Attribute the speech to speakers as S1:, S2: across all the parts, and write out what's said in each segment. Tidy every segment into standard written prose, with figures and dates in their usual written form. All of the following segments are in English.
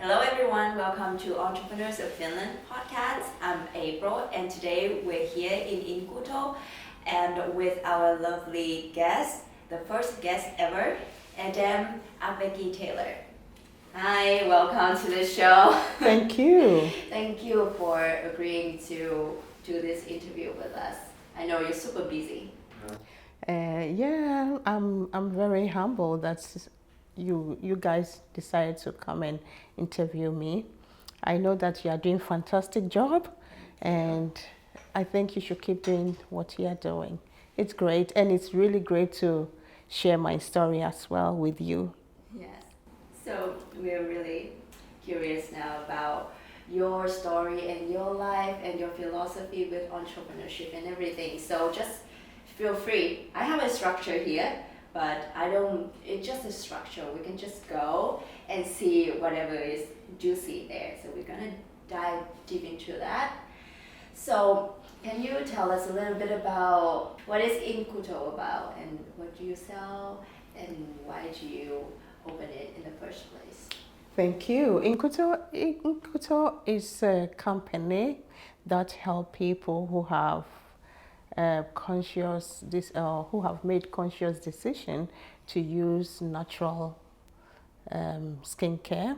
S1: Hello everyone, welcome to Entrepreneurs of Finland podcast. I'm April and today we're here in Inkuto and with our lovely guest, the first guest ever, Edem Abekey Taylor. Hi, welcome to the show.
S2: Thank you.
S1: Thank you for agreeing to do this interview with us. I know you're super busy.
S2: I'm very humble that you guys decided to come and interview me. I know that you are doing a fantastic job, and I think you should keep doing what you are doing. It's great, and it's really great to share my story as well with you.
S1: Yes. So we're really curious now about your story and your life and your philosophy with entrepreneurship and everything. So just feel free. I have a structure here, but it's just a structure. We can just go and see whatever is juicy there. So we're gonna dive deep into that. So can you tell us a little bit about what is Inkuto about and what do you sell and why do you open it in the first place?
S2: Thank you. Inkuto is a company that help people who have who have made conscious decision to use natural skincare.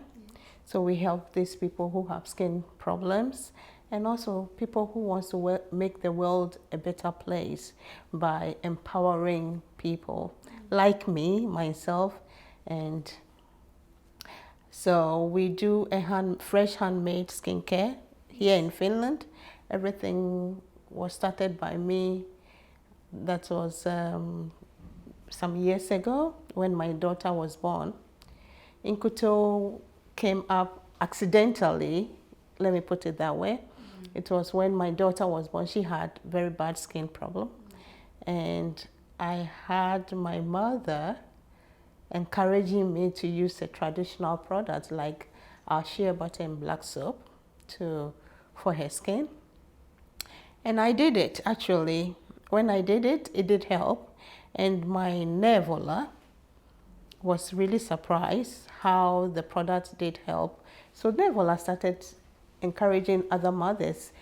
S2: So we help these people who have skin problems and also people who wants to make the world a better place by empowering people like me, myself, and so we do fresh handmade skincare here in Finland. Everything was started by me. That was some years ago when my daughter was born. Inkuto came up accidentally, let me put it that way. It was when my daughter was born. She had very bad skin problem. And I had my mother encouraging me to use a traditional product like our shea butter and black soap for her skin. And I did it, actually. When I did it, it did help. And my nevola was really surprised how the product did help. So nevola started encouraging other mothers,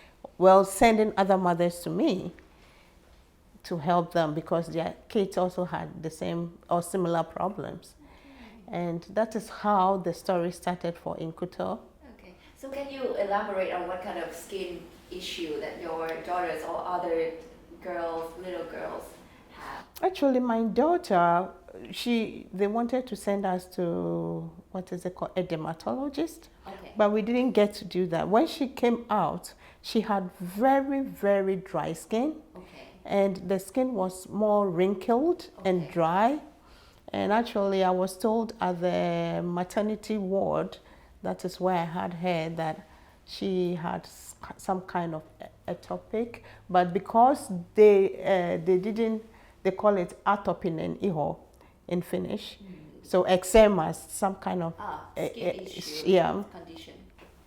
S2: sending other mothers to me to help them because their kids also had the same or similar problems. And that is how the story started for Inkuto.
S1: Okay, so can you elaborate on what kind of skin issue that your daughters or other little girls have?
S2: Actually, my daughter, they wanted to send us to, a dermatologist.
S1: Okay.
S2: But we didn't get to do that. When she came out, she had very, very dry skin.
S1: Okay.
S2: And the skin was more wrinkled and dry. And actually, I was told at the maternity ward, that is where I had her, that she had some kind of atopic. But because they call it atopinen iho in Finnish. So eczema, some kind of
S1: skin issue, condition.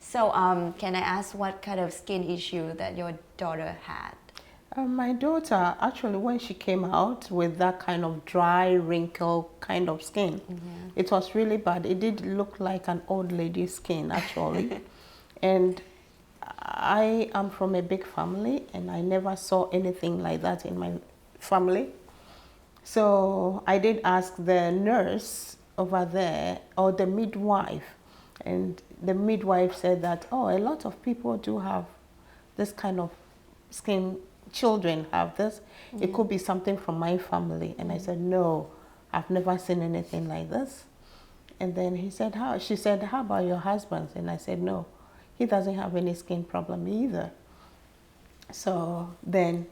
S1: So can I ask what kind of skin issue that your daughter had?
S2: My daughter, actually, when she came out with that kind of dry, wrinkle kind of skin, it was really bad. It did look like an old lady's skin, actually. And I am from a big family, and I never saw anything like that in my family. So I did ask the nurse over there, or the midwife, and the midwife said that, a lot of people do have this kind of skin. Children have this. It could be something from my family. And I said, no, I've never seen anything like this. And then she said, how about your husband? And I said, no, he doesn't have any skin problem either. So then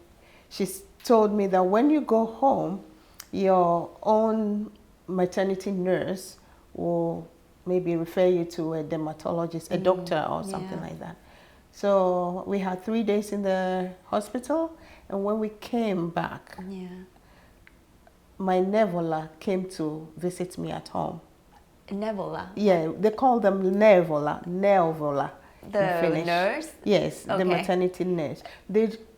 S2: she told me that when you go home, your own maternity nurse will maybe refer you to a dermatologist, a doctor or something like that. So we had 3 days in the hospital, and when we came back, my nevola came to visit me at home.
S1: Nevola?
S2: Yeah, they call them nevola.
S1: The nurse?
S2: Yes, the maternity nurse.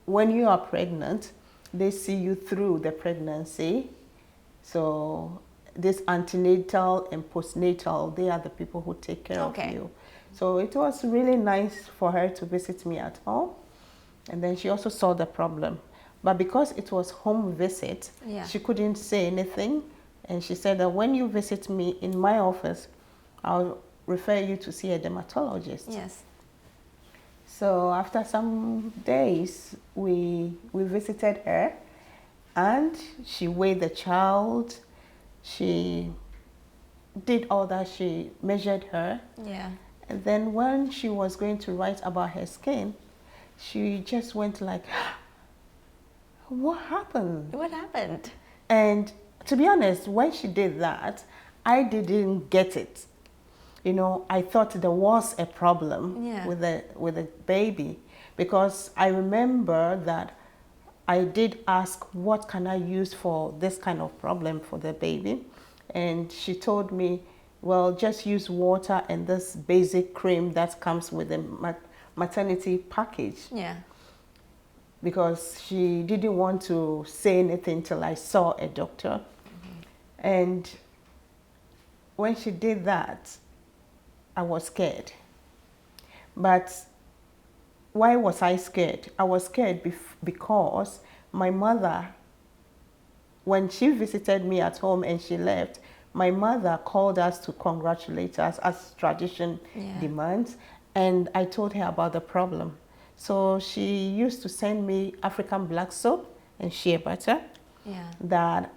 S2: When you are pregnant, they see you through the pregnancy. So this antenatal and postnatal, they are the people who take care of you. So it was really nice for her to visit me at home. And then she also saw the problem. But because it was home visit, she couldn't say anything. And she said that when you visit me in my office, I'll refer you to see a dermatologist.
S3: Yes.
S2: So after some days, we visited her, and she weighed the child. She did all that. She measured her.
S3: Yeah.
S2: And then when she was going to write about her skin, she just went like, what happened?
S3: What happened?
S2: And to be honest, when she did that, I didn't get it. You know, I thought there was a problem with the baby, because I remember that I did ask, what can I use for this kind of problem for the baby? And she told me, well, just use water and this basic cream that comes with the maternity package.
S3: Yeah.
S2: Because she didn't want to say anything till I saw a doctor. And when she did that, I was scared. But why was I scared? I was scared because my mother, when she visited me at home and she left, my mother called us to congratulate us as tradition demands. And I told her about the problem. So she used to send me African black soap and shea butter that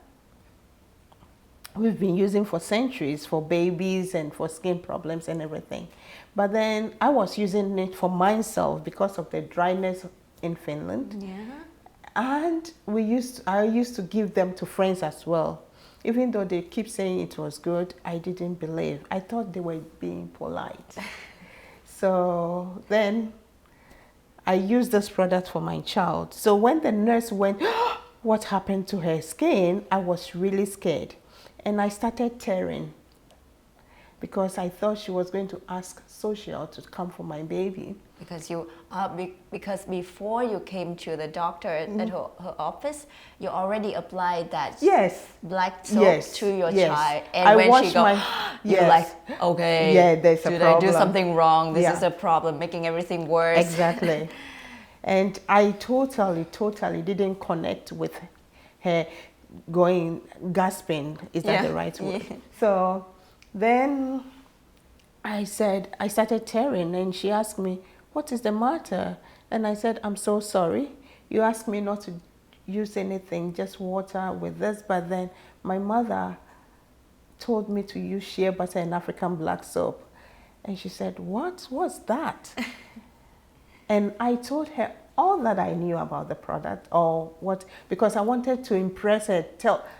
S2: we've been using for centuries for babies and for skin problems and everything. But then I was using it for myself because of the dryness in Finland.
S3: Yeah.
S2: And I used to give them to friends as well. Even though they keep saying it was good, I didn't believe. I thought they were being polite. So then I used this product for my child. So when the nurse went, what happened to her skin? I was really scared. And I started tearing because I thought she was going to ask social to come for my baby.
S3: Because because before you came to the doctor at her office, you already applied that black soap to your child. And when she goes, you're like, okay,
S2: there's a
S3: did
S2: problem.
S3: I do something wrong? This is a problem, making everything worse.
S2: Exactly. And I totally didn't connect with her gasping. Is that the right word? Yeah. So then I started tearing, and she asked me, what is the matter? And I said, I'm so sorry. You asked me not to use anything, just water with this. But then my mother told me to use shea butter and African black soap. And she said, what's that? And I told her all that I knew about the product, because I wanted to impress her,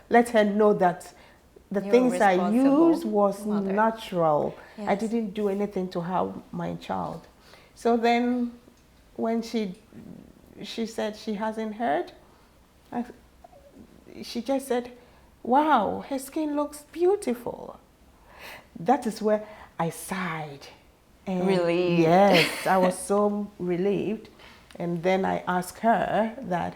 S2: let her know that the things I used was natural. Yes. I didn't do anything to harm my child. So then when she said she hasn't heard, she just said, wow, her skin looks beautiful. That is where I sighed. And
S3: relieved.
S2: Yes, I was so relieved. And then I asked her that,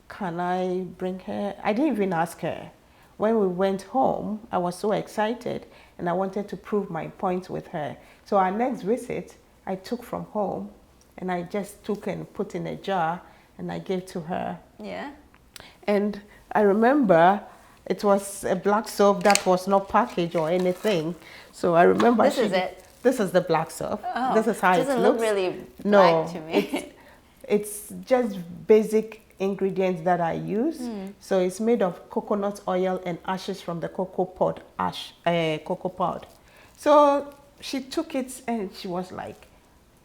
S2: can I bring her? I didn't even ask her. When we went home, I was so excited and I wanted to prove my point with her. So our next visit, I took from home and I just took and put in a jar and I gave to her.
S3: Yeah.
S2: And I remember it was a black soap that was not packaged or anything. So I remember
S3: this is it.
S2: This is the black soap.
S3: Oh,
S2: this is how it looks.
S3: Doesn't look really black to me.
S2: It's just basic ingredients that I use. So it's made of coconut oil and ashes from the cocoa pod. So she took it and she was like,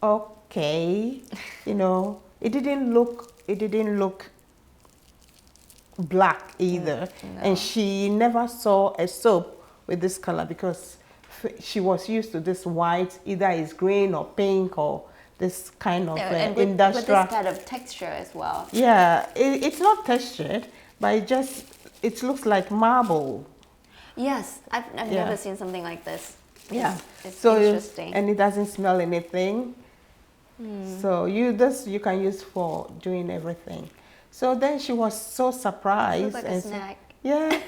S2: okay, you know, it didn't look black either. No. And she never saw a soap with this color because she was used to this white, either it's green or pink or this kind of industrial.
S3: With this kind of texture as well.
S2: Yeah, it's not textured, but it looks like marble.
S3: Yes, I've never seen something like this. It's
S2: so
S3: interesting.
S2: And it doesn't smell anything. So you can use for doing everything. So then she was so surprised.
S3: It looks like a snack.
S2: Yeah,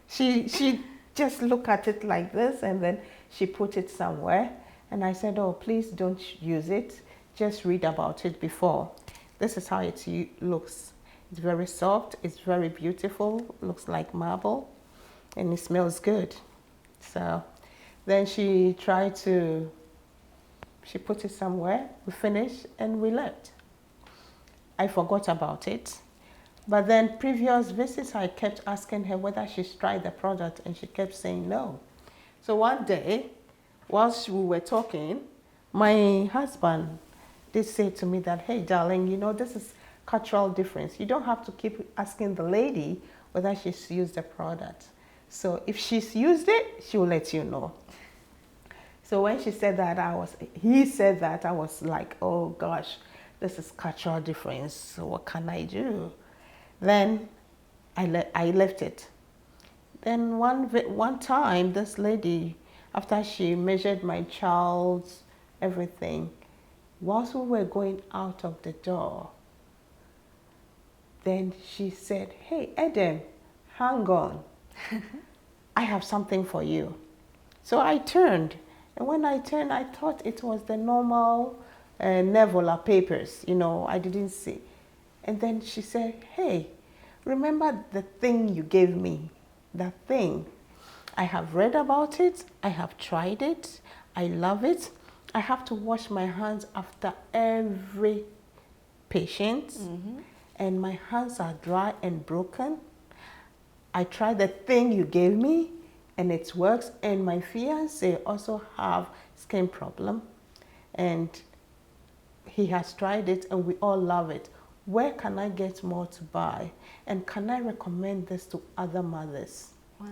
S2: she just looked at it like this, and then she put it somewhere. And I said, oh, please don't use it. Just read about it before. This is how it looks. It's very soft. It's very beautiful. Looks like marble. And it smells good. So then she put it somewhere. We finished and we left. I forgot about it. But then previous visits, I kept asking her whether she's tried the product, and she kept saying no. So one day, whilst we were talking, my husband did say to me that, hey, darling, you know, this is cultural difference. You don't have to keep asking the lady whether she's used the product. So if she's used it, she will let you know. So when he said that, I was like, oh gosh, this is cultural difference. So what can I do? Then I left it. Then one time, this lady, after she measured my child's everything, whilst we were going out of the door, then she said, hey, Edem, hang on. I have something for you. So I turned. And when I turned, I thought it was the normal Nevola papers. You know, I didn't see. And then she said, hey, remember the thing you gave me? That thing. I have read about it. I have tried it. I love it. I have to wash my hands after every patient. Mm-hmm. And my hands are dry and broken. I tried the thing you gave me, and it works. And my fiancé also have skin problem. And he has tried it, and we all love it. Where can I get more to buy? And can I recommend this to other mothers?
S3: Wow.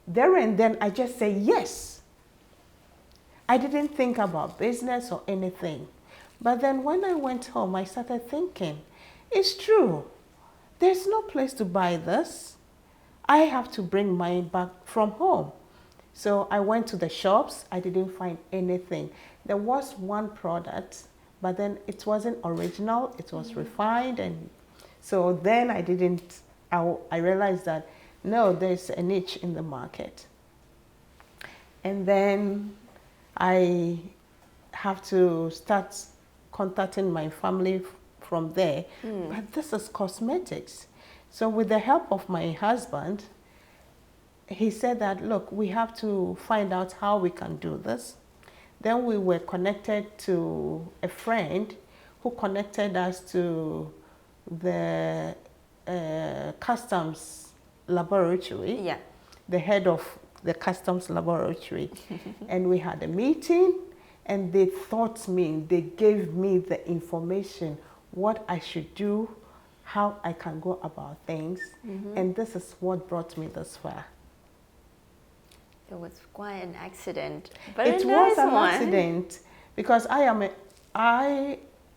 S2: There and then I just say yes. I didn't think about business or anything. But then when I went home, I started thinking, it's true. There's no place to buy this. I have to bring mine back from home. So I went to the shops. I didn't find anything. There was one product, but then it wasn't original. It was refined. And so then I realized that, no, there's a niche in the market. And then I have to start contacting my family from there. But this is cosmetics. So with the help of my husband, he said that, look, we have to find out how we can do this. Then we were connected to a friend who connected us to the customs laboratory, the head of the customs laboratory. And we had a meeting, and they gave me the information, what I should do, how I can go about things. And this is what brought me this far.
S3: It was quite an accident, but
S2: it was an accident because I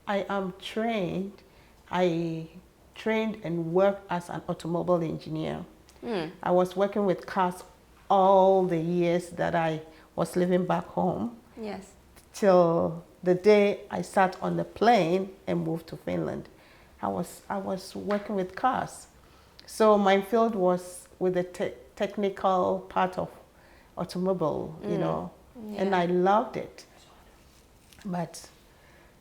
S2: am trained. I trained and worked as an automobile engineer. I was working with cars all the years that I was living back home.
S3: Yes.
S2: Till the day I sat on the plane and moved to Finland. I was working with cars. So my field was with the technical part of automobile, you know, and I loved it. But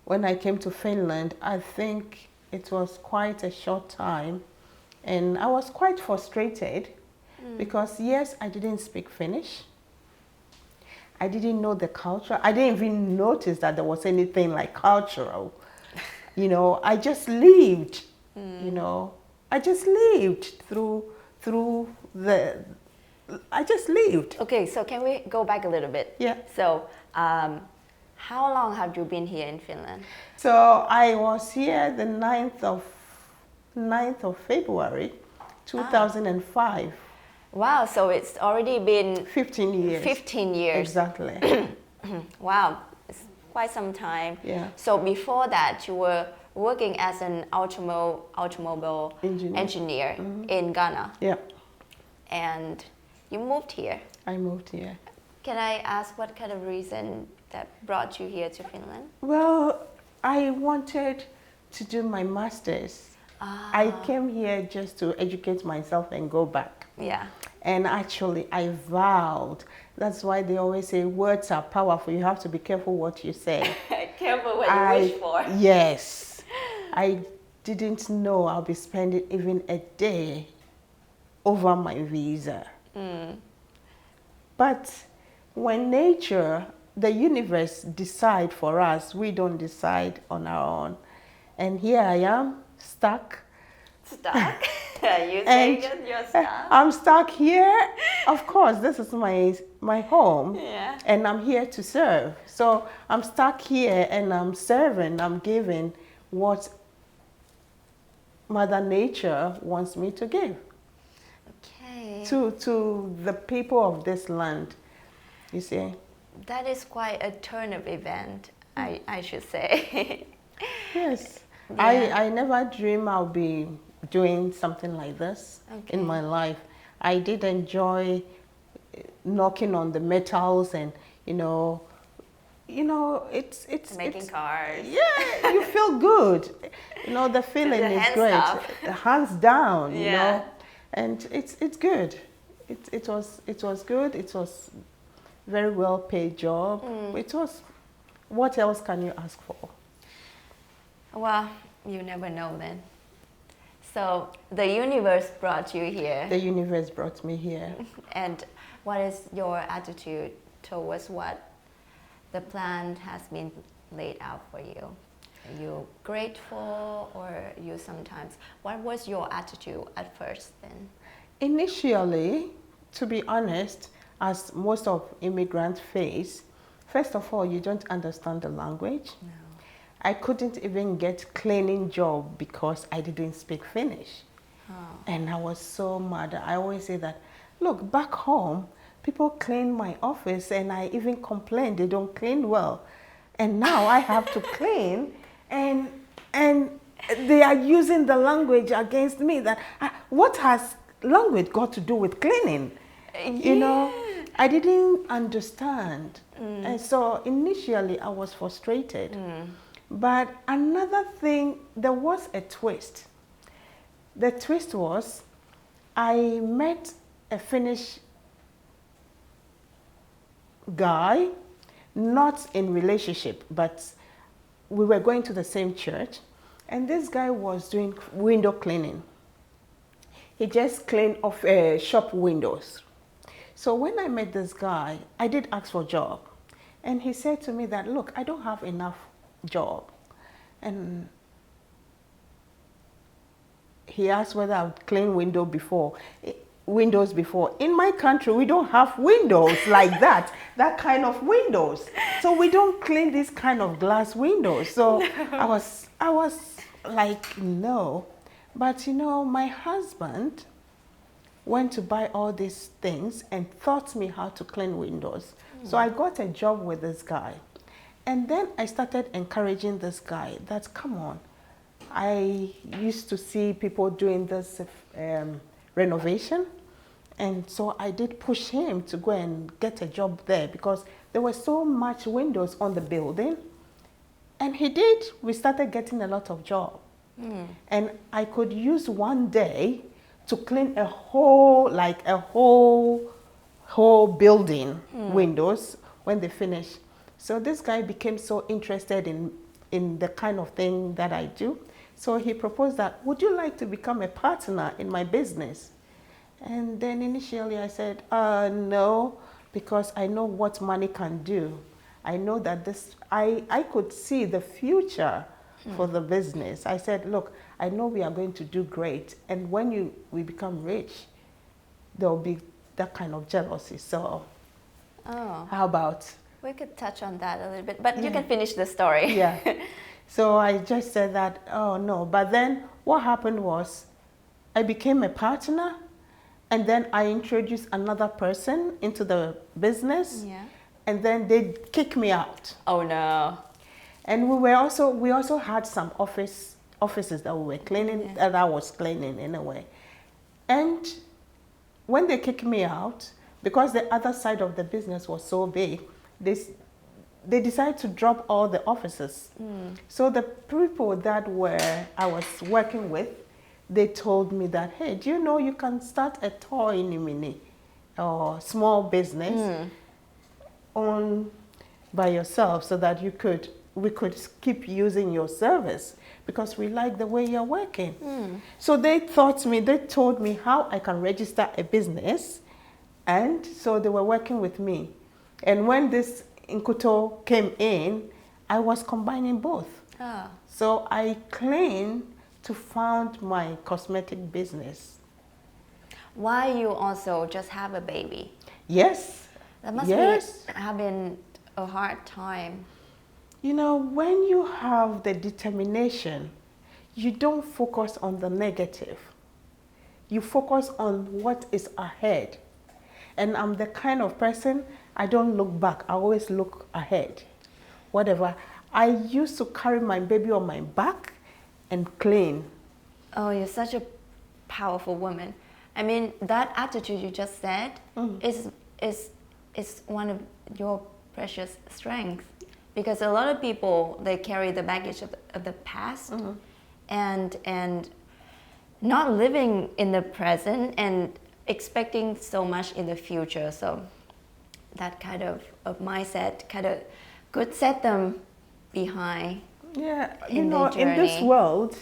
S2: when I came to Finland, I think it was quite a short time, and I was quite frustrated because, yes, I didn't speak Finnish. I didn't know the culture. I didn't even notice that there was anything like cultural. You know, I just lived, you know, I just lived I just lived.
S3: Okay, so can we go back a little bit?
S2: Yeah.
S3: So, how long have you been here in Finland?
S2: So I was here the 9th of February, 2005.
S3: Wow, so it's already been
S2: 15 years.
S3: 15 years.
S2: Exactly.
S3: Wow, it's quite some time.
S2: Yeah.
S3: So before that, you were working as an automobile engineer in Ghana.
S2: Yeah.
S3: And you moved here.
S2: I moved here.
S3: Can I ask what kind of reason that brought you here to Finland?
S2: Well, I wanted to do my master's. I came here just to educate myself and go back.
S3: Yeah.
S2: And actually, I vowed. That's why they always say words are powerful. You have to be careful what you say.
S1: Careful what you wish for.
S2: Yes. I didn't know I'll be spending even a day over my visa. But when nature, the universe decide for us, we don't decide on our own. And here I am, stuck.
S1: Stuck? You saying that you're stuck?
S2: I'm stuck here. Of course, this is my home.
S1: Yeah.
S2: And I'm here to serve. So I'm stuck here and I'm serving, I'm giving what Mother Nature wants me to give.
S1: Okay.
S2: To the people of this land, you see.
S1: That is quite a turn of event, I should say.
S2: Yes.
S1: Yeah.
S2: I never dream I'll be doing something like this in my life. I did enjoy knocking on the metals and, it's
S1: making cars.
S2: Yeah, you feel good. The feeling is great. Hands down, and it's good. It was good. It was very well paid job. It was. What else can you ask for?
S1: Well, you never know then. So the universe brought you here.
S2: The universe brought me here.
S1: And what is your attitude towards what the plan has been laid out for you? Are you grateful, or you sometimes, what was your attitude at first then?
S2: Initially, to be honest, as most of immigrants face, first of all, you don't understand the language.
S1: No.
S2: I couldn't even get cleaning job because I didn't speak Finnish.
S1: Oh.
S2: And I was so mad. I always say that, look, back home, people clean my office and I even complain they don't clean well. And now I have to clean and they are using the language against me. That what has language got to do with cleaning?
S1: Yeah.
S2: I didn't understand. And so initially I was frustrated. But another thing, there was a twist. The twist was I met a Finnish guy, not in relationship, but we were going to the same church, and this guy was doing window cleaning. He just cleaned off shop windows. So when I met this guy, I did ask for a job, and he said to me that, look, I don't have enough job. And he asked whether I would clean windows before. In my country, we don't have windows like that kind of windows. So we don't clean this kind of glass windows. So no. I was like, no. But my husband went to buy all these things and taught me how to clean windows. So I got a job with this guy. And then I started encouraging this guy that, come on, I used to see people doing this renovation. And so I did push him to go and get a job there because there were so much windows on the building. And he did. We started getting a lot of job. And I could use one day to clean a whole building windows when they finish. So this guy became so interested in the kind of thing that I do. So he proposed that, would you like to become a partner in my business? And then initially I said, no, because I know what money can do. I know that I could see the future for the business. I said, look, I know we are going to do great. And when we become rich, there will be that kind of jealousy. So how about...
S1: We could touch on that a little bit, but you can finish the story.
S2: Yeah. So I just said that, oh no. But then what happened was I became a partner, and then I introduced another person into the business. Yeah. And then they kicked me out.
S1: Oh no.
S2: And we also had some offices that we were cleaning, that I was cleaning in a way. And when they kicked me out, because the other side of the business was so big, they decided to drop all the offices. So the people that I was working with, they told me that, hey, do you know you can start a toy in Imini? or small business owned by yourself so that we could keep using your service because we like the way you're working. So they told me how I can register a business, and so they were working with me. And when this Inkuto came in, I was combining both. So I cleaned to found my cosmetic business.
S3: Why you also just have a baby?
S2: Yes.
S3: That must be having a hard time.
S2: You know, when you have the determination, you don't focus on the negative. You focus on what is ahead. And I'm the kind of person, I don't look back, I always look ahead. Whatever. I used to carry my baby on my back and clean.
S3: Oh, you're such a powerful woman. I mean, that attitude you just said is one of your precious strengths. Because a lot of people, they carry the baggage of the past and not living in the present and expecting so much in the future. So that kind of mindset kind of could set them behind.
S2: Yeah, you know, in this world,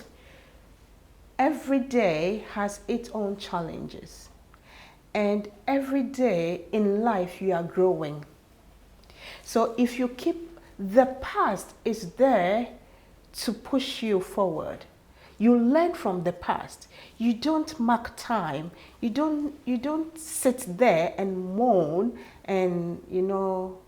S2: every day has its own challenges. And every day in life you are growing. So if you keep the past is there to push you forward. You learn from the past. You don't mark time. You don't sit there and moan and, you know,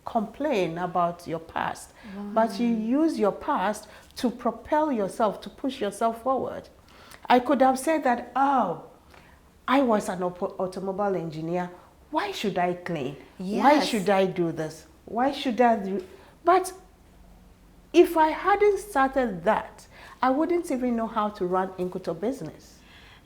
S2: complain about your past. But you use your past to propel yourself, to push yourself forward. I could have said that, oh, I was an automobile engineer. Why should I clean? Yes. Why should I do this? Why should I do? But if I hadn't started that, I wouldn't even know how to run Inkuto business.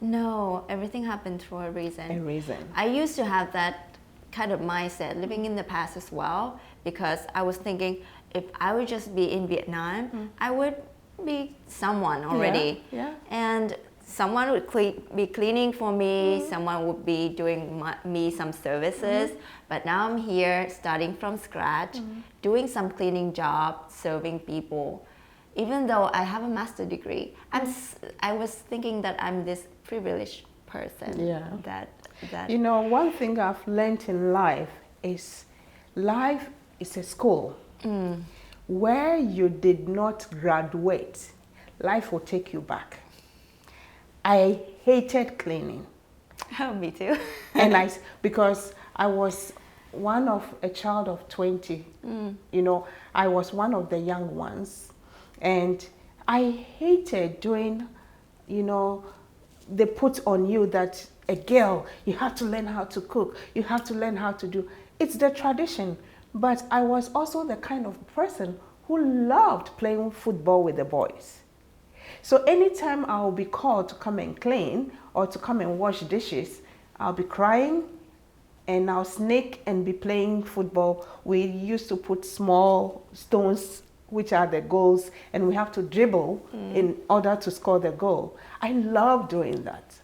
S3: No, everything happened for a reason.
S2: A reason.
S3: I used to have that kind of mindset, living in the past as well, because I was thinking if I would just be in Vietnam, I would be someone already.
S2: Yeah.
S3: And someone would be cleaning for me, someone would be doing me some services, but now I'm here starting from scratch, doing some cleaning job, serving people. Even though I have a master's degree, I was thinking that I'm this privileged person.
S2: Yeah.
S3: That
S2: you know, one thing I've learned in life is a school. Where you did not graduate, life will take you back. I hated cleaning.
S3: Oh, me too.
S2: And because I was a child of 20. You know, I was one of the young ones. And I hated doing, you know, they put on you that a girl, you have to learn how to cook. You have to learn how to do. It's the tradition. But I was also the kind of person who loved playing football with the boys. So anytime I'll be called to come and clean or to come and wash dishes, I'll be crying and I'll sneak and be playing football. We used to put small stones, which are the goals, and we have to dribble in order to score the goal. I love doing that.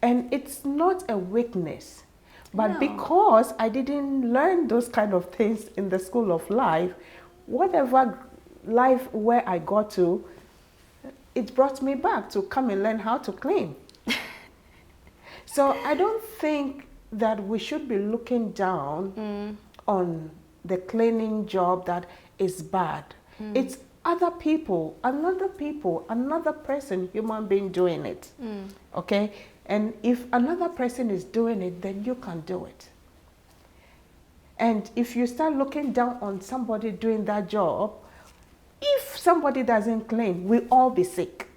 S2: And it's not a weakness, but because I didn't learn those kind of things in the school of life, whatever life where I got to, it brought me back to come and learn how to clean. So I don't think that we should be looking down on the cleaning job that is bad. It's other people, another person, human being doing it. Okay? And if another person is doing it, then you can do it. And if you start looking down on somebody doing that job, if somebody doesn't clean, we'll all be sick.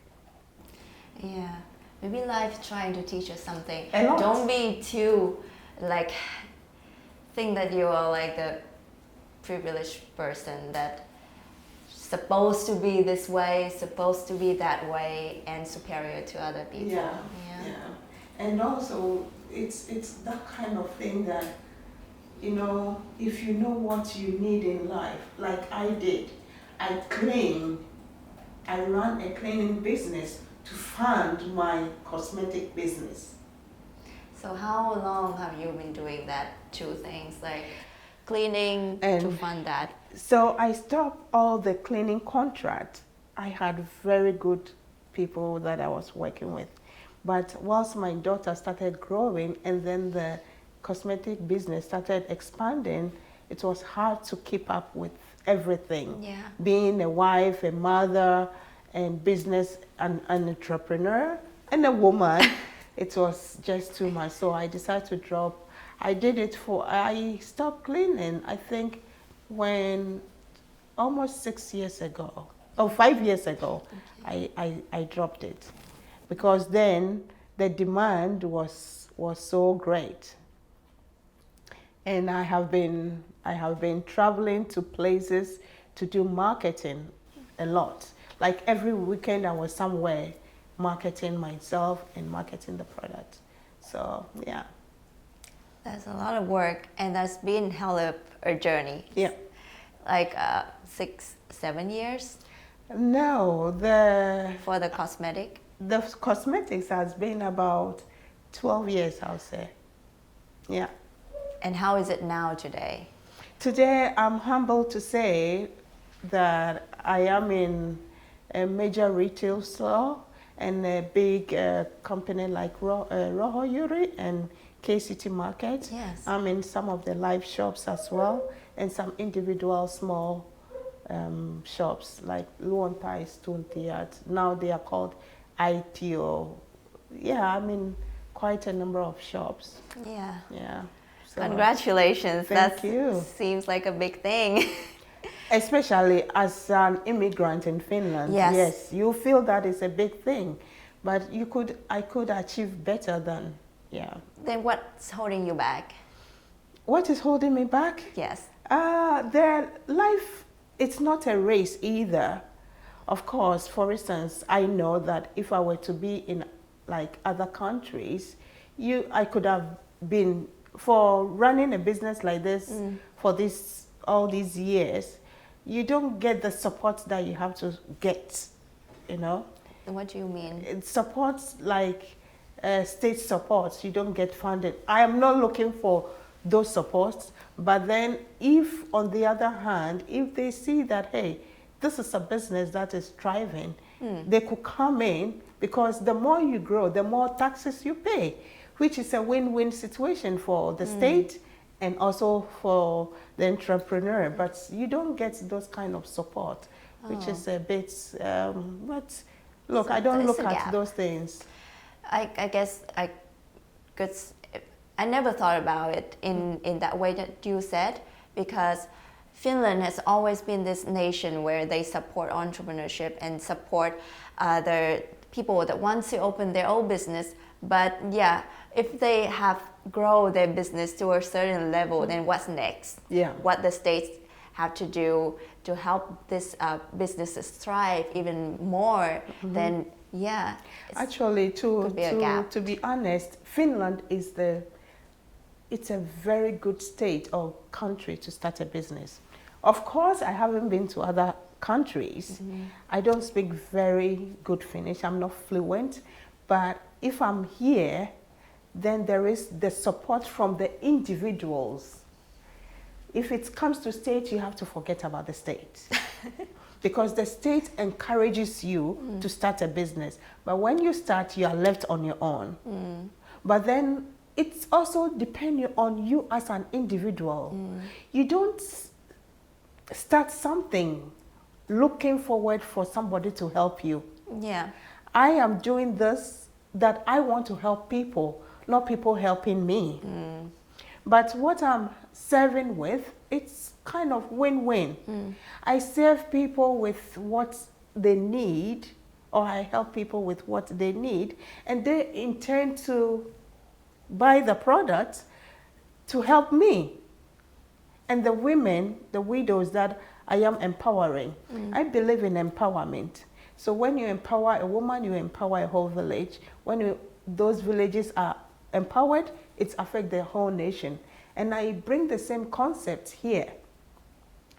S3: Yeah. Maybe life trying to teach us something.
S2: A lot.
S3: Don't be too, like, think that you are like the privileged person that supposed to be this way, supposed to be that way, and superior to other people.
S2: Yeah. And also, it's that kind of thing that, you know, if you know what you need in life, like I did, I ran a cleaning business to fund my cosmetic business.
S3: So how long have you been doing that two things, like cleaning and to fund that?
S2: So I stopped all the cleaning contracts. I had very good people that I was working with. But once my daughter started growing and then the cosmetic business started expanding, it was hard to keep up with everything.
S3: Yeah.
S2: Being a wife, a mother, and business, an entrepreneur, and a woman, it was just too much. So I decided to drop. I stopped cleaning, I think, when almost 6 years ago, or 5 years ago, okay. I dropped it. Because then the demand was so great. And I have been traveling to places to do marketing a lot. Like every weekend I was somewhere marketing myself and marketing the product. So yeah.
S3: That's a lot of work, and that's been hell of a journey.
S2: Yeah.
S3: Like 6, 7 years?
S2: No,
S3: for the cosmetic?
S2: The cosmetics has been about 12 years, I'll say. Yeah.
S3: And how is it now today?
S2: Today, I'm humbled to say that I am in a major retail store and a big company like Roho Yuri and KCT Market.
S3: Yes.
S2: I'm in some of the live shops as well and some individual small shops like Luontai Stone Theatre. Now they are called ITO. Yeah, I'm in quite a number of shops.
S3: Yeah.
S2: Yeah. So,
S3: congratulations.
S2: Thank you.
S3: Seems like a big thing.
S2: Especially as an immigrant in Finland.
S3: Yes.
S2: Yes, you feel that is a big thing, but I could achieve better than, yeah.
S3: Then what's holding you back?
S2: What is holding me back?
S3: Yes.
S2: Life, it's not a race either. Of course, for instance, I know that if I were to be in like other countries, I could have been, for running a business like this for all these years, you don't get the support that you have to get, you know.
S3: What do you mean?
S2: It supports like state supports, you don't get funded. I am not looking for those supports, but then if on the other hand, if they see that, hey, this is a business that is thriving, they could come in, because the more you grow, the more taxes you pay, which is a win-win situation for the state and also for the entrepreneur. But you don't get those kind of support, which is a bit, but look, so I don't look at those things.
S3: I guess I never thought about it in that way that you said, because Finland has always been this nation where they support entrepreneurship and support the people that want to open their own business. But yeah, if they have grown their business to a certain level, then what's next?
S2: Yeah.
S3: What the states have to do to help this businesses thrive even more, then yeah.
S2: Actually, to be honest, Finland is it's a very good state or country to start a business. Of course, I haven't been to other countries. I don't speak very good Finnish. I'm not fluent. But if I'm here, then there is the support from the individuals. If it comes to state, you have to forget about the state. Because the state encourages you to start a business. But when you start, you are left on your own. But then it's also depending on you as an individual. You don't start something looking forward for somebody to help you.
S3: Yeah.
S2: I am doing this that I want to help people, not people helping me. But what I'm serving with, it's kind of win-win. I serve people with what they need, or I help people with what they need, and they intend to buy the product to help me. And the women, the widows that I am empowering, I believe in empowerment. So when you empower a woman, you empower a whole village. When those villages are empowered, it affects the whole nation. And I bring the same concept here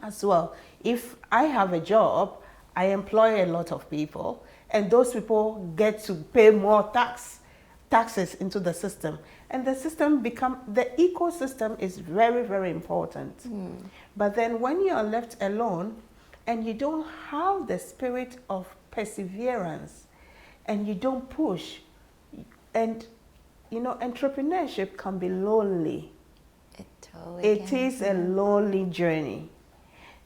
S2: as well. If I have a job, I employ a lot of people, and those people get to pay more tax taxes into the system. And the ecosystem is very, very important. But then when you are left alone and you don't have the spirit of perseverance and you don't push, and entrepreneurship can be lonely. It is a lonely journey.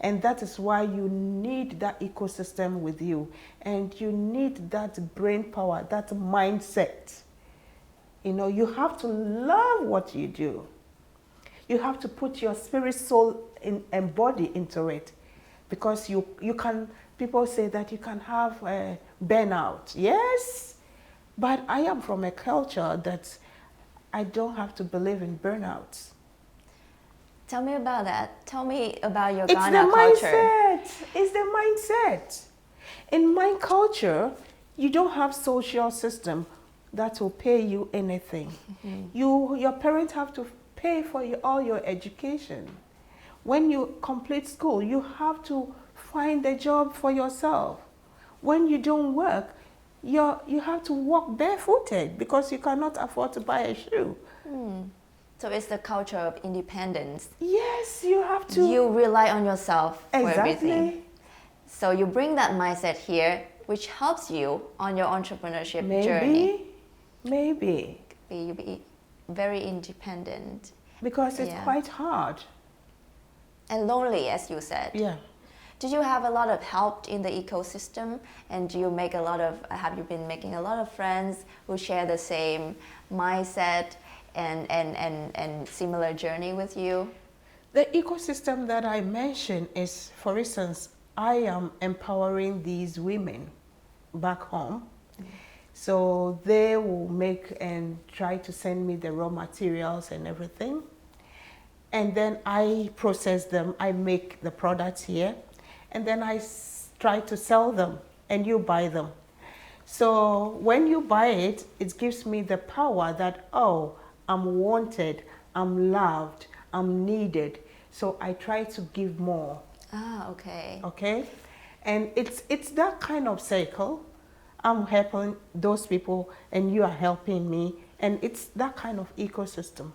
S2: And that is why you need that ecosystem with you. And you need that brain power, that mindset. You have to love what you do. You have to put your spirit, soul, and body into it. Because you can, people say that you can have a burnout. Yes, but I am from a culture that I don't have to believe in burnouts.
S3: Tell me about that. Tell me about your Ghana culture.
S2: It's the mindset. In my culture, you don't have social system that will pay you anything. Your parents have to pay for all your education. When you complete school, you have to find a job for yourself. When you don't work, you have to walk barefooted because you cannot afford to buy a shoe.
S3: So it's the culture of independence.
S2: Yes, you have to.
S3: You rely on yourself for everything. So you bring that mindset here, which helps you on your entrepreneurship journey.
S2: Maybe.
S3: You be very independent.
S2: Because it's quite hard.
S3: And lonely, as you said.
S2: Yeah.
S3: Did you have a lot of help in the ecosystem? And do you have you been making a lot of friends who share the same mindset and similar journey with you?
S2: The ecosystem that I mentioned is, for instance, I am empowering these women back home. So they will make and try to send me the raw materials and everything. And then I process them, I make the products here, and then I try to sell them, and you buy them. So when you buy it, it gives me the power that, oh, I'm wanted, I'm loved, I'm needed. So I try to give more.
S3: Okay.
S2: Okay? And it's that kind of cycle. I'm helping those people and you are helping me. And it's that kind of ecosystem.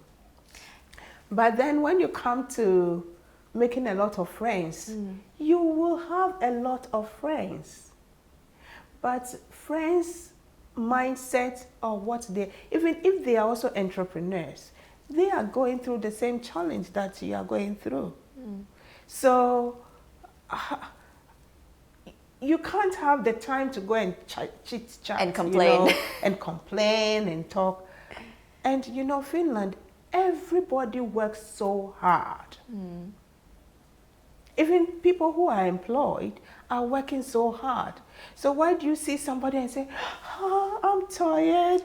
S2: But then when you come to making a lot of friends, you will have a lot of friends. But friends' mindset or even if they are also entrepreneurs, they are going through the same challenge that you are going through. So you can't have the time to go and chit chat
S3: and complain,
S2: and complain and talk. And Finland, everybody works so hard. Even people who are employed are working so hard. So why do you see somebody and say, oh, I'm tired?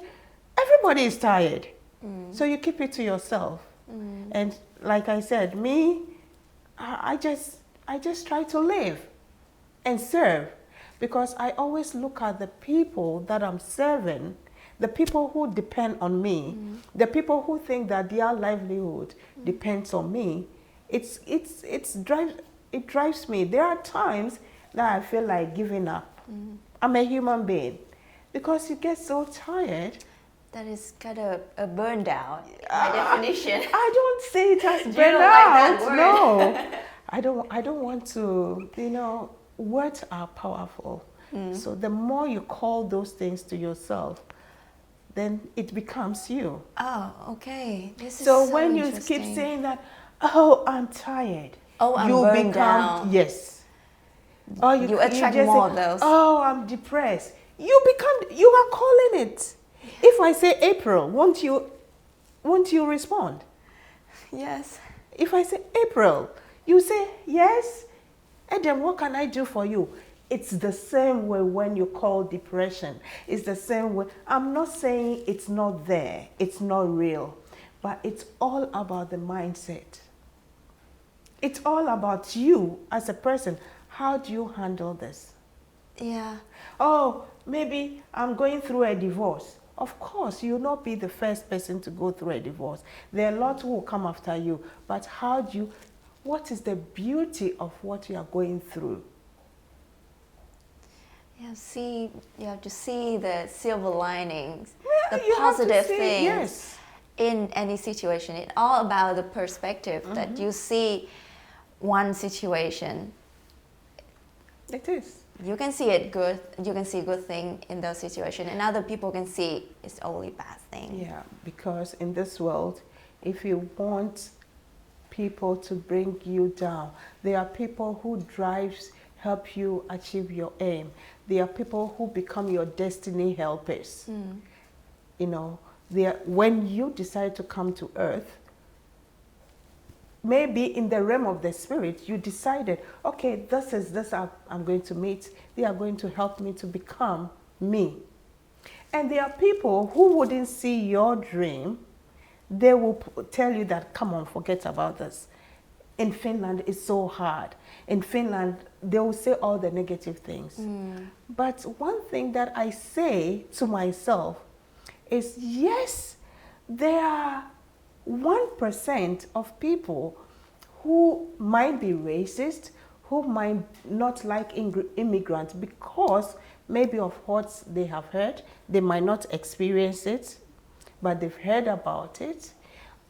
S2: Everybody is tired. So you keep it to yourself. And like I said, me, I just try to live and serve, because I always look at the people that I'm serving, the people who depend on me, the people who think that their livelihood depends on me. It drives me. There are times that I feel like giving up. I'm a human being, because you get so tired.
S3: That is kind of a burned out by definition.
S2: I don't say it as
S3: burned
S2: out. Like no, I don't want to. Words are powerful. So the more you call those things to yourself, then it becomes you.
S3: Oh, okay. This is
S2: so when you keep saying that, oh, I'm tired.
S3: Oh, I'm burned down.
S2: Yes.
S3: Or you attract more of those.
S2: Oh, I'm depressed. You are calling it. If I say April, won't you respond?
S3: Yes.
S2: If I say April, you say yes. Edem, what can I do for you? It's the same way when you call depression. It's the same way. I'm not saying it's not there. It's not real. But it's all about the mindset. It's all about you as a person. How do you handle this?
S3: Yeah.
S2: Oh, maybe I'm going through a divorce. Of course, you'll not be the first person to go through a divorce. There are a lot who will come after you. But what is the beauty of what you are going through?
S3: You have to see the silver linings. the positive things in any situation. It's all about the perspective that you see one situation.
S2: It is.
S3: You can see it good. You can see good thing in those situations, and other people can see it's only bad thing.
S2: Yeah, because in this world, if you want people to bring you down, there are people who help you achieve your aim. There are people who become your destiny helpers. You know, when you decide to come to earth, maybe in the realm of the spirit, you decided, okay, this is this I'm going to meet. They are going to help me to become me. And there are people who wouldn't see your dream. They will tell you that, come on, forget about this. In Finland, it's so hard. In Finland, they will say all the negative things. But one thing that I say to myself is, yes, there are 1% of people who might be racist, who might not like immigrants because maybe of what they have heard. They might not experience it, but they've heard about it,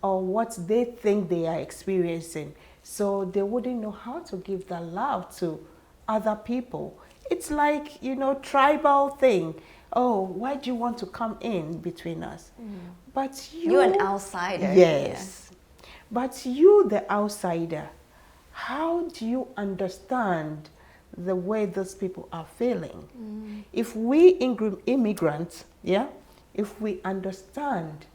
S2: or what they think they are experiencing. So they wouldn't know how to give the love to other people. It's like, you know, tribal thing. Oh, why do you want to come in between us? But
S3: you're an outsider.
S2: Yes. Yeah. But you, the outsider, how do you understand the way those people are feeling? If we immigrants, if we understand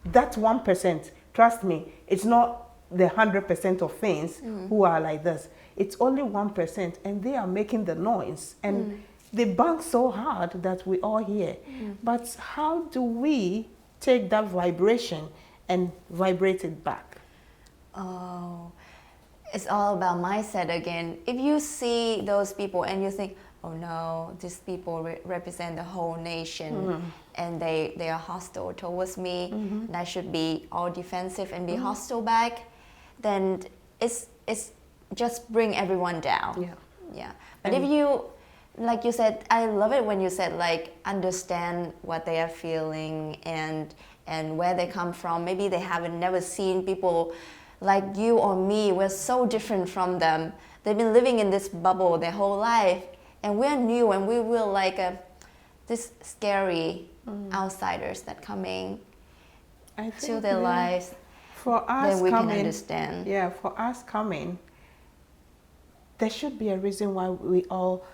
S2: that 1%, trust me, it's not the 100% of Finns who are like this. It's only 1%, and they are making the noise. And they bang so hard that we all hear. But how do we take that vibration and vibrate it back?
S3: Oh, it's all about mindset again. If you see those people and you think, oh no, these people represent the whole nation and they are hostile towards me, and I should be all defensive and be hostile back, then it's just bring everyone down. Yeah. But if you, like you said, I love it when you said like understand what they are feeling and where they come from. Maybe they haven't never seen people like you or me. We're so different from them. They've been living in this bubble their whole life, and we're new, and we will like this scary outsiders that coming to their lives.
S2: For us
S3: then we can understand.
S2: Yeah, for us coming, there should be a reason why we all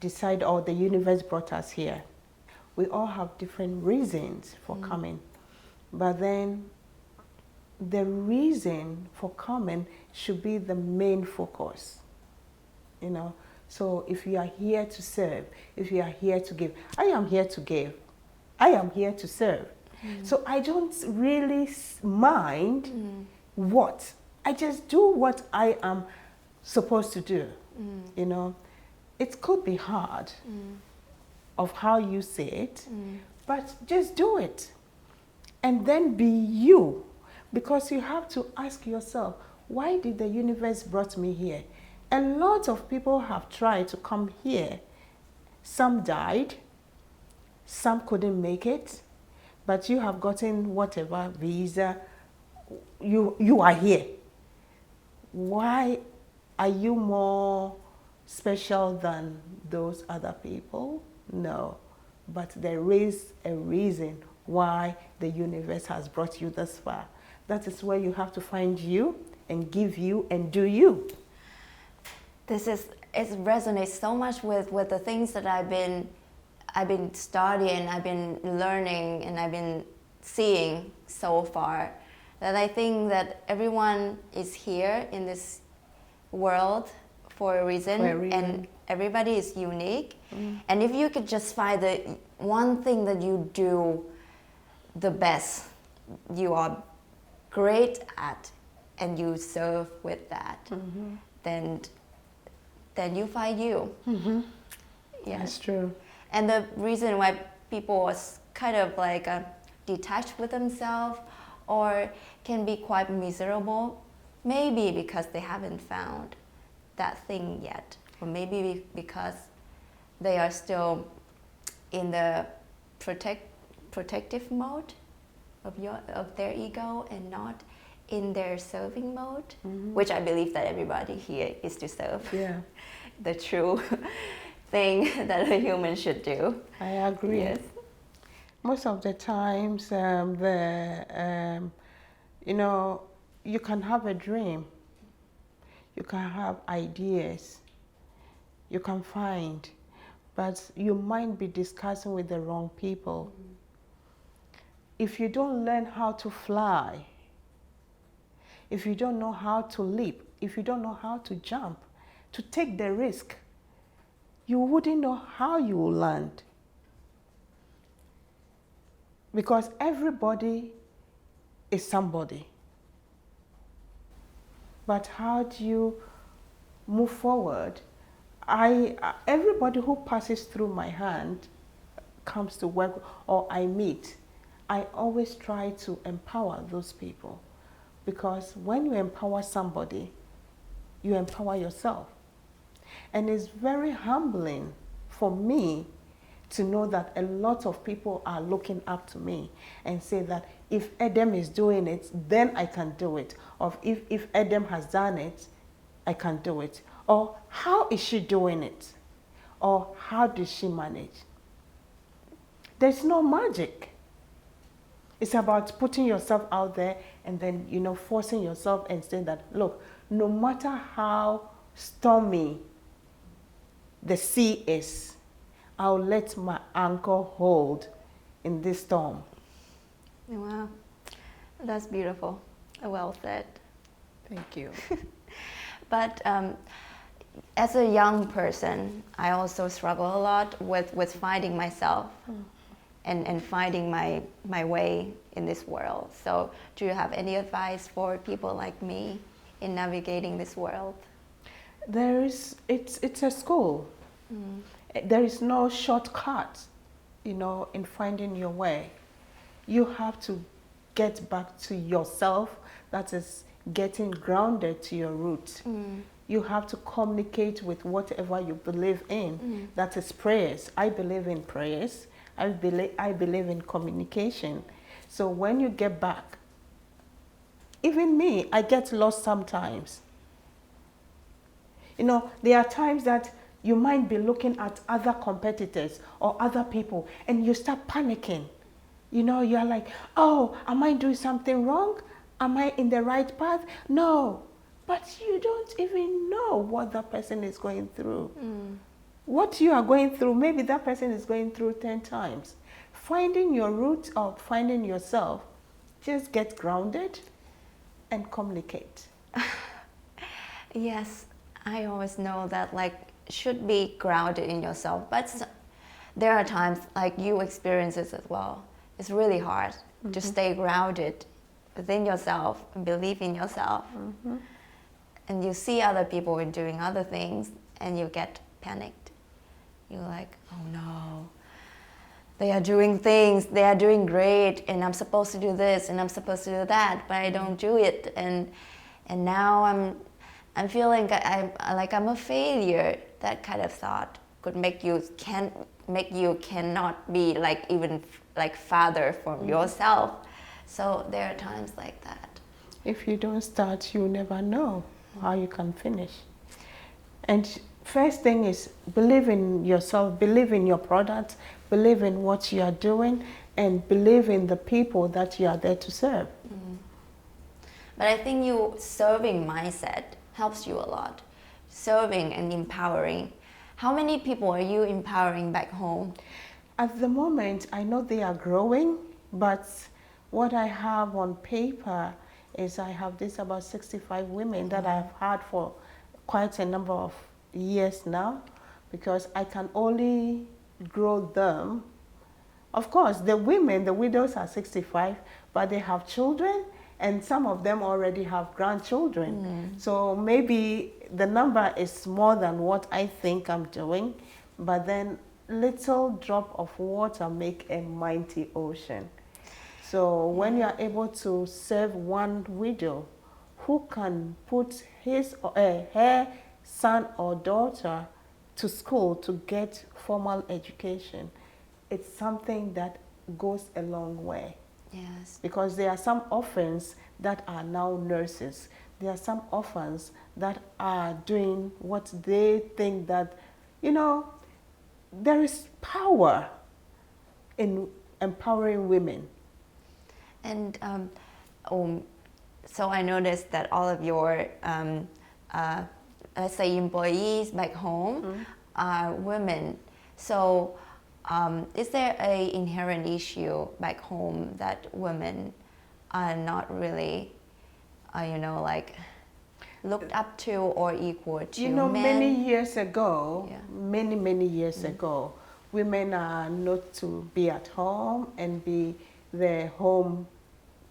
S2: decide, or the universe brought us here. We all have different reasons for coming. But then the reason for coming should be the main focus, you know. So if you are here to serve, if you are here to give, I am here to give. I am here to serve. So I don't really mind what. I just do what I am supposed to do, you know. It could be hard of how you say it, but just do it. And then be you. Because you have to ask yourself, why did the universe brought me here? A lot of people have tried to come here. Some died, some couldn't make it, but you have gotten whatever visa, you are here. Why are you more special than those other people? No, but there is a reason why the universe has brought you this far. That is where you have to find you and give you and do you.
S3: It resonates so much with the things that I've been studying, I've been learning, and I've been seeing so far, that I think that everyone is here in this world for a reason. And everybody is unique. And if you could just find the one thing that you do the best, you are great at, and you serve with that, then you find you.
S2: Yeah, that's true.
S3: And the reason why people are kind of like detached with themselves or can be quite miserable, maybe because they haven't found that thing yet, or maybe because they are still in the protective mode of their ego and not in their serving mode, which I believe that everybody here is to serve.
S2: Yeah.
S3: The true thing that a human should do.
S2: I agree.
S3: Yes.
S2: Most of the times, you know, you can have a dream, you can have ideas, you can find, but you might be discussing with the wrong people. If you don't learn how to fly, if you don't know how to leap, if you don't know how to jump, to take the risk, you wouldn't know how you will land. Because everybody is somebody. But how do you move forward? Everybody who passes through my hand comes to work or I meet, I always try to empower those people. Because when you empower somebody, you empower yourself. And it's very humbling for me to know that a lot of people are looking up to me and say that if Edem is doing it, then I can do it. Or if Edem has done it, I can do it. Or how is she doing it? Or how did she manage? There's no magic. It's about putting yourself out there and then, you know, forcing yourself and saying that, look, no matter how stormy the sea is, I'll let my anchor hold in this storm.
S3: Wow, that's beautiful. Well said.
S2: Thank you.
S3: But as a young person, I also struggle a lot with finding myself and finding my way in this world. So do you have any advice for people like me in navigating this world?
S2: It's a school. There is no shortcut, you know, in finding your way. You have to get back to yourself, that is getting grounded to your roots. You have to communicate with whatever you believe in, that is prayers. I believe in prayers. I believe in communication. So when you get back, even me, I get lost sometimes. You know, there are times that you might be looking at other competitors or other people and you start panicking. You know, you're like, oh, am I doing something wrong? Am I in the right path? No. But you don't even know what that person is going through. What you are going through, maybe that person is going through 10 times. Finding your root or finding yourself, just get grounded and communicate.
S3: Yes, I always know that, like, should be grounded in yourself, but there are times, like you experience this as well, it's really hard to stay grounded within yourself and believe in yourself. And you see other people doing other things and you get panicked. You're like, oh no, they are doing things, they are doing great, and I'm supposed to do this and I'm supposed to do that, but I don't do it, and now I'm feeling I'm a failure. That kind of thought could make you cannot be like even like farther from yourself. So there are times like that.
S2: If you don't start, you never know how you can finish. And first thing is believe in yourself, believe in your product, believe in what you are doing, and believe in the people that you are there to serve.
S3: But I think your serving mindset helps you a lot. Serving and empowering. How many people are you empowering back home?
S2: At the moment, I know they are growing, but what I have on paper is I have this about 65 women that I've had for quite a number of years now, because I can only grow them. Of course, the women, the widows are 65, but they have children, and some of them already have grandchildren. So maybe the number is more than what I think I'm doing, but then little drop of water make a mighty ocean. So when you are able to serve one widow who can put his or her son or daughter to school to get formal education, it's something that goes a long way.
S3: Yes.
S2: Because there are some orphans that are now nurses. There are some orphans that are doing what they think that, there is power in empowering women.
S3: And so I noticed that all of your, let's say, employees back home are women. So is there an inherent issue back home that women are not really, like looked up to or equal to men?
S2: Many years ago, many years ago, women are not to be at home and be the home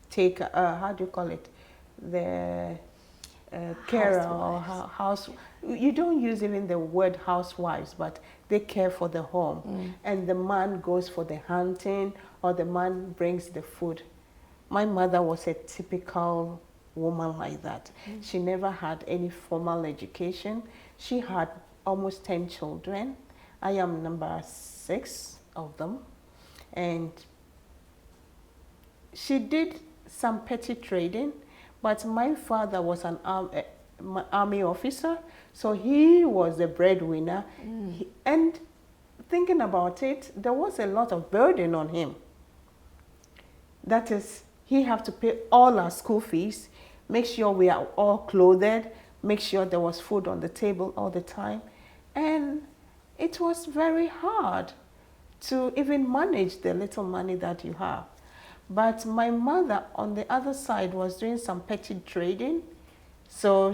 S2: taker, how do you call it? The carer or house. You don't use even the word housewives, but they care for the home. And the man goes for the hunting or the man brings the food. My mother was a typical woman like that. She never had any formal education. She had almost 10 children. I am number 6 of them. And she did some petty trading, but my father was an army officer, so he was the breadwinner. And thinking about it, there was a lot of burden on him. That is, he had to pay all our school fees, make sure we are all clothed, make sure there was food on the table all the time. And it was very hard to even manage the little money that you have. But my mother, on the other side, was doing some petty trading. So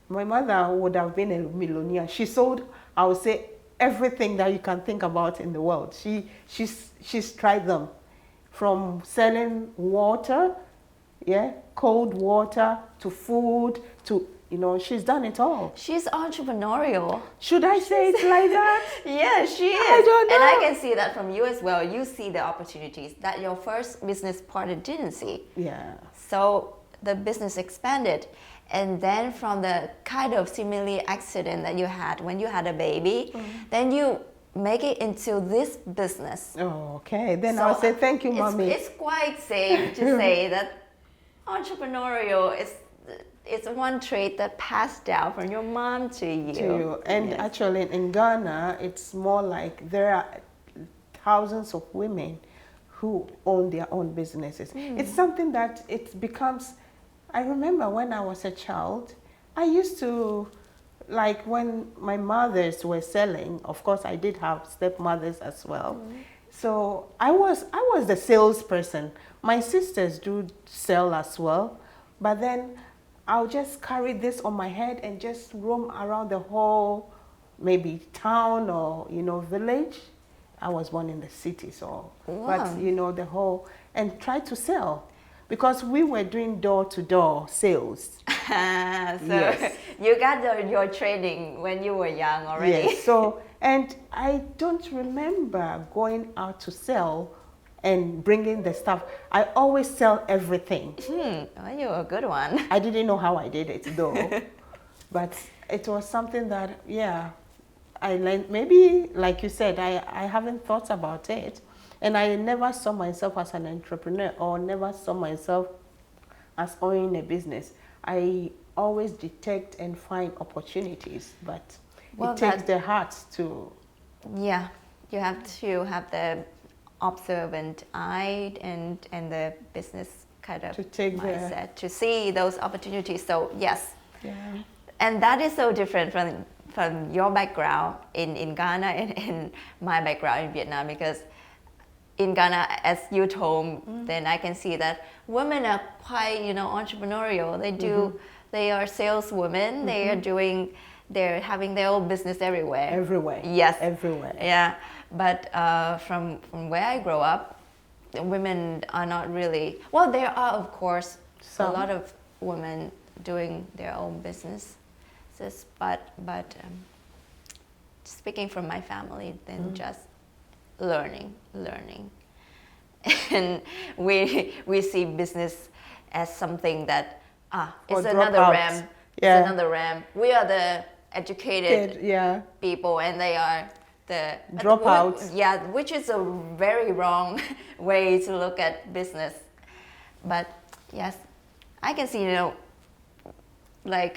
S2: my mother would have been a millionaire. She sold, I would say, everything that you can think about in the world. She's tried them. From selling water, cold water, to food, to, she's done it all.
S3: She's entrepreneurial.
S2: Should I say it like that?
S3: Yeah, she is.
S2: I don't know.
S3: And I can see that from you as well. You see the opportunities that your first business partner didn't see.
S2: Yeah.
S3: So the business expanded. And then from the kind of seemingly accident that you had when you had a baby, then you make it into this business.
S2: Oh, okay. Then I'll say thank you, Mommy.
S3: It's quite safe to say that entrepreneurial it's one trait that passed down from your mom to you.
S2: And actually in Ghana, it's more like there are thousands of women who own their own businesses. It's something that it becomes, I remember when I was a child, I used to, like when my mothers were selling, of course I did have stepmothers as well. So I was the salesperson. My sisters do sell as well, but then I'll just carry this on my head and just roam around the whole, maybe town or, village. I was born in the city, so, but, the whole, and try to sell. Because we were doing door-to-door sales.
S3: So you got your training when you were young already.
S2: Yes, so, and I don't remember going out to sell and bringing the stuff. I always sell everything.
S3: Oh, you're a good one.
S2: I didn't know how I did it though. But it was something that, I learned. Maybe, like you said, I haven't thought about it. And I never saw myself as an entrepreneur or never saw myself as owning a business. I always detect and find opportunities, but it takes the heart to...
S3: Yeah, you have to have the observant eye and the business kind of mindset to see those opportunities. So yes, and that is so different from your background in Ghana and my background in Vietnam, because in Ghana, as you told, then I can see that women are quite, entrepreneurial. They are saleswomen. They're having their own business everywhere.
S2: Everywhere.
S3: Yes.
S2: Everywhere.
S3: Yeah. But from where I grow up, women are not really, well, there are, of course, a lot of women doing their own businesses, but speaking from my family, then just learning. And we see business as something that, it's another RAM. It's another RAM. We are the educated people, and they are the
S2: dropouts.
S3: Yeah, which is a very wrong way to look at business. But yes, I can see, you know, like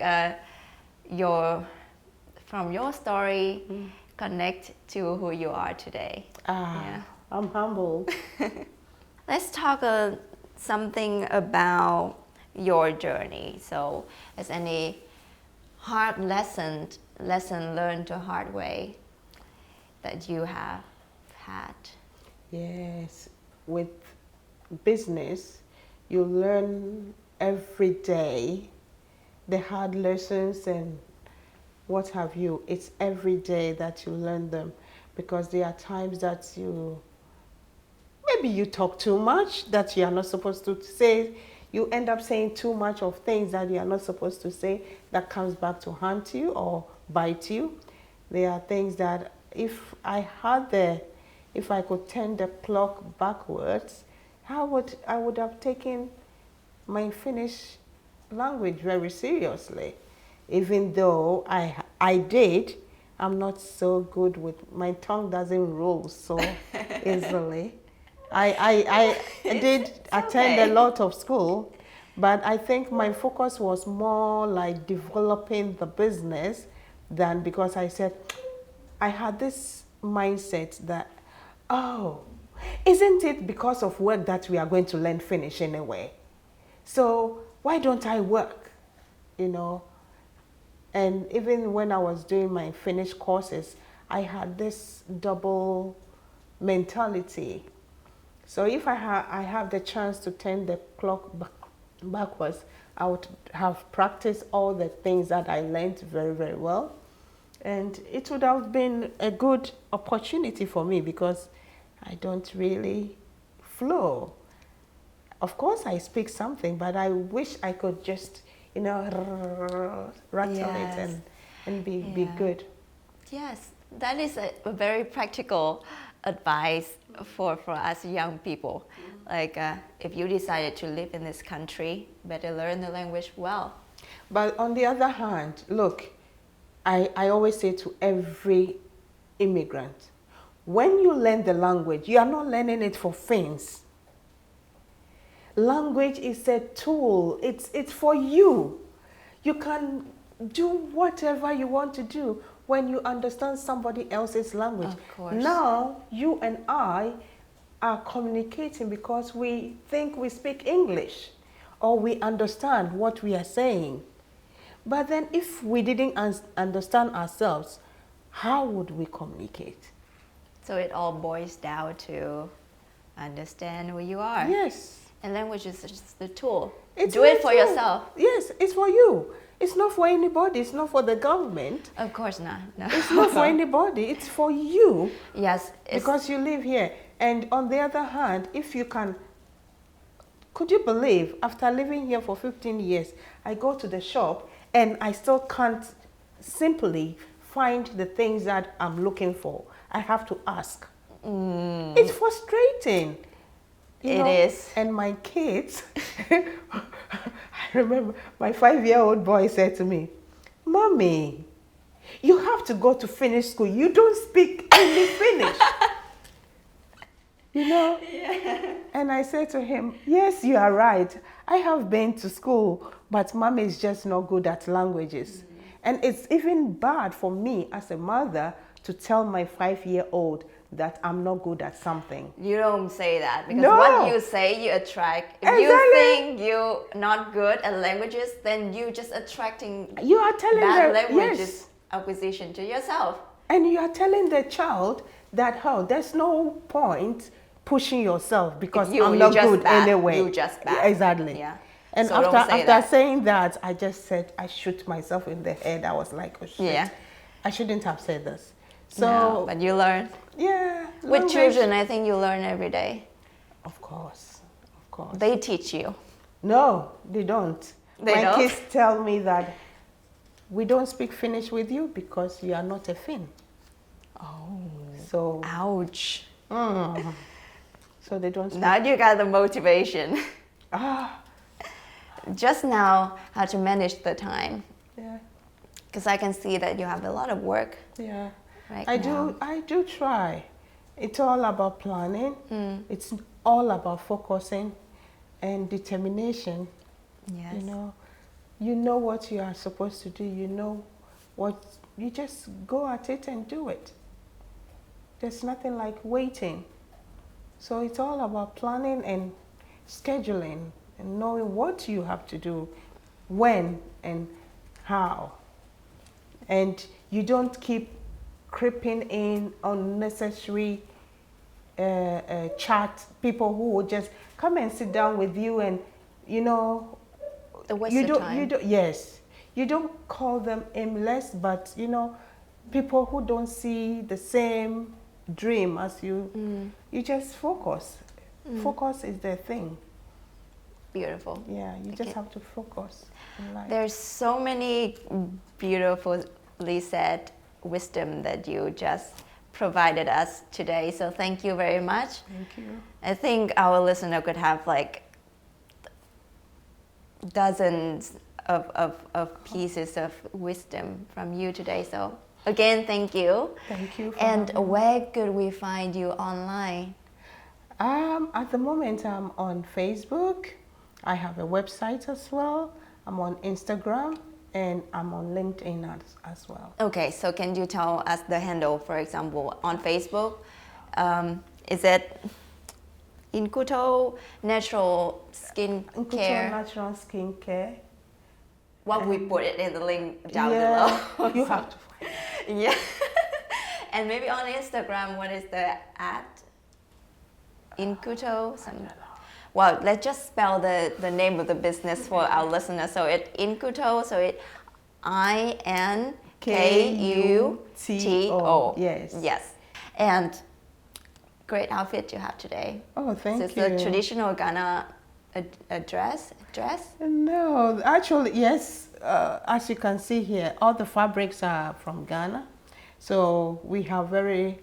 S3: from your story, connect to who you are today.
S2: Yeah. I'm humbled.
S3: Let's talk something about your journey. So, is any hard lesson learned the hard way that you have had?
S2: Yes, with business, you learn every day the hard lessons and what have you. It's every day that you learn them, because there are times that maybe you talk too much that you are not supposed to say. You end up saying too much of things that you are not supposed to say, that comes back to haunt you or bite you. There are things that if I could turn the clock backwards, I would have taken my Finnish language very seriously. Even though I did, I'm not so good with, my tongue doesn't roll so easily. I did attend a lot of school, but I think my focus was more like developing the business than, because I said, I had this mindset that, oh, isn't it because of work that we are going to learn Finnish anyway? So why don't I work, you know? And even when I was doing my Finnish courses, I had this double mentality. So if I have the chance to turn the clock backwards, I would have practiced all the things that I learned very, very well. And it would have been a good opportunity for me, because I don't really flow. Of course, I speak something, but I wish I could just, you know, rattle it and be good.
S3: Yes, that is a very practical advice for us young people. Like if you decided to live in this country, better learn the language well.
S2: But on the other hand, look, I always say to every immigrant, when you learn the language, you are not learning it for Finns. Language is a tool. It's for you. You can do whatever you want to do when you understand somebody else's language.
S3: Of course.
S2: Now, you and I are communicating because we think we speak English or we understand what we are saying. But then if we didn't understand ourselves, how would we communicate?
S3: So it all boils down to understand who you are.
S2: Yes.
S3: And language is just the tool.
S2: Do it for yourself. Yes, it's for you. It's not for anybody. It's not for the government.
S3: Of course not. No.
S2: It's not for anybody. It's for you.
S3: Yes.
S2: Because you live here. And on the other hand, if you can, could you believe, after living here for 15 years, I go to the shop and I still can't simply find the things that I'm looking for. I have to ask. It's frustrating.
S3: It is.
S2: And my kids, I remember my 5-year-old boy said to me, "Mommy, you have to go to Finnish school. You don't speak any Finnish." You know? Yeah. And I said to him, "Yes, you are right. I have been to school, but Mommy is just not good at languages." And it's even bad for me as a mother to tell my 5-year-old that I'm not good at something.
S3: You don't say that, because what you say, you attract. If you think you're not good at languages, then you just attracting bad languages acquisition to yourself.
S2: And you are telling the child that, oh, there's no point pushing yourself because I'm not good anyway.
S3: You just bad.
S2: Exactly.
S3: Yeah.
S2: And so after saying that, I just said, I shoot myself in the head. I was like, oh shit.
S3: Yeah.
S2: I shouldn't have said this. So,
S3: no, but you learn.
S2: Yeah.
S3: With children, I think you learn every day.
S2: Of course. Of course.
S3: They teach you.
S2: No, they don't.
S3: My
S2: kids tell me that we don't speak Finnish with you because you are not a Finn.
S3: Oh.
S2: So.
S3: Ouch.
S2: So they don't speak.
S3: Now you got the motivation. Just now, how to manage the time.
S2: Yeah.
S3: Because I can see that you have a lot of work.
S2: Yeah.
S3: right now?
S2: I do try. It's all about planning. It's all about focusing and determination.
S3: Yes.
S2: You know what you are supposed to do. You know what, you just go at it and do it. There's nothing like waiting. So it's all about planning and scheduling and knowing what you have to do, when and how. And you don't keep creeping in unnecessary chat, people who will just come and sit down with you and,
S3: the waste of time.
S2: Yes, you don't call them aimless, but people who don't see the same dream as you, you just focus. Focus is the thing.
S3: Beautiful.
S2: Yeah, you just have to focus in life.
S3: There's so many beautifully said wisdom that you just provided us today. So thank you very much.
S2: Thank you.
S3: I think our listener could have like dozens of pieces of wisdom from you today. So again, thank you.
S2: Thank you.
S3: And where could we find you online?
S2: At the moment, I'm on Facebook. I have a website as well. I'm on Instagram and I'm on LinkedIn as well.
S3: Okay, so can you tell us the handle, for example, on Facebook? Is it Inkuto Natural Skin
S2: Inkuto
S3: Care?
S2: Natural Skin Care.
S3: Well, we put it in the link down below.
S2: You have to find it.
S3: Yeah. And maybe on Instagram, what is the @ Inkuto? Well, let's just spell the name of the business for our listeners. So it's Inkuto, so it's INKUTO.
S2: Yes.
S3: Yes. And great outfit you have today.
S2: Oh, thank you.
S3: Is this a traditional Ghana dress?
S2: No, actually, yes. As you can see here, all the fabrics are from Ghana. So we have very